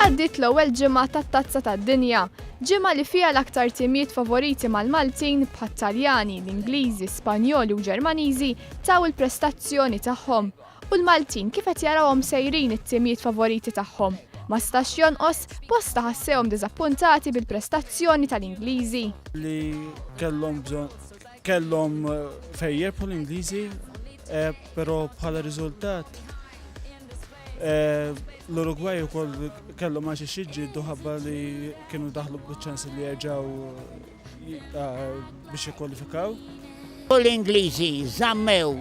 Għaddit l-ewwel ġimgħa tat-Tazza tad-Dinja, ġimgħa li fiha l-aktar timijiet favoriti mal-Maltin bħat-Taljani, l-Ingliżi, Spanjoli u Ġermaniżi taw il-prestazzjoni tagħhom. U l-Maltin kif qed jarawhom sejrin it-timijiet favoriti tagħhom. Ma stax jonqos bosta ħassewhom diżappuntati bil-prestazzjoni tal-Ingliżi. Li kellhom fejjer bħall-Ingliżi, però bħala riżultat l-Urugwaj ukoll kellhom ma xi xiġġieldu ħabba li kienu daħlu b'ċans li jerġgħu biex jikkwalifikaw. L-Ingliżi żammew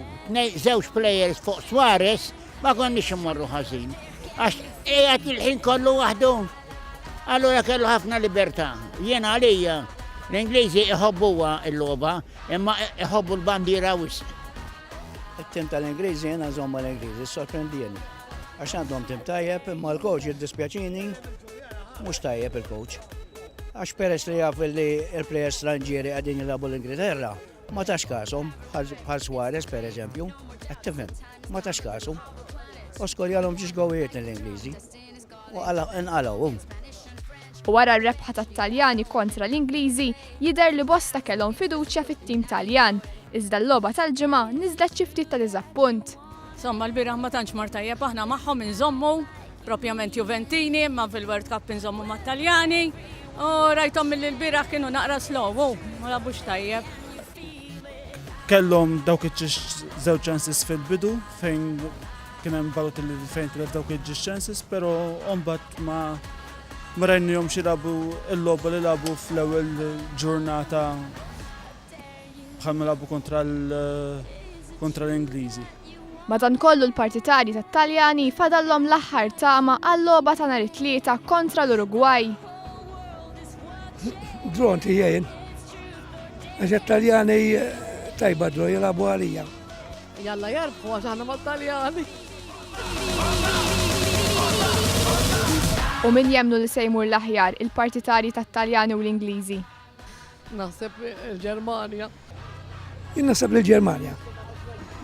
żewġ plejers fuq Suarez ma konniex immorru ħażin. Għax qiegħed il-ħin kollu waħdu. Allura kellu ħafna libertà. Jiena għalija l-Ingliżi iħobbuha l-logħba imma iħobbu l-bandiera wisq. Il-tim tal-Ingliżi jiena żomma l-Ingliżi sorprendjeni. Għax għandhom tim tajjeb, imma l-coach jiddispjaċini, mhux tajjeb il-coach. Għax peress li jaf li il-plejers stranġieri qegħdin jilagħbu l-Ingilterra, ma tax kasom, bħal Suarez per eżempju, qed tifhem, ma tax kasom. Oskorjalhom ġiex gowijiet l-Ingliżi u inqalgħu. Wara r-rebħa tat-Taljani kontra l-Ingliżi jidher li bosta kellhom fiduċja fit-tim Taljan, iżda l-logħba tal-ġimgħa niżlet xi ftit ta' diżappunt. Insomma, l-biraħ ma tantx mar tajjeb aħna magħhom inżommu, propjament Juventini, ma fil-World Cup inżommu mat-Taljani. U rajthom milli l-biraħ kienu naqra slowu, ma labux tajjeb. Kellhom dawk żewġ chances fil-bidu fejn kien hemm balut li fejn tilef dawk chances, però mbagħad ma rajnihom xirabu l-logħba li labu fl-ewwel ġurnata bħalma labu kontra l-Ingliżi. Madankollu l-partitarji tat-Taljani fadallhom l-aħħar tama għall-logħba ta' nhar it-tlieta kontra l-Urugwaj. Dronti jgħin. Għax it-Taljani tajba dro jilagħbu għalija. Jalla jarbħu għax aħna mat-Taljani. U min jemnu li se jmur l-aħjar il-partitarji tat-Taljani u l-Ingliżi? Naħseb il-Ġermanja. Jien naħseb l-Ġermanja.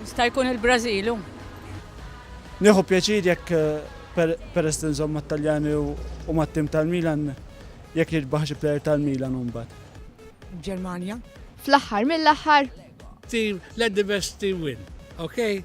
Sta jkun il-Brażilu. Nieħu pjaċir jekk peress tinżomm mat-Taljani u mat-tim tal-Milan jekk jirbaħ xi plejer tal-Milan mbagħad. Ġermanja. Fl-aħħar mill-aħħar Team, let the best team win, okay?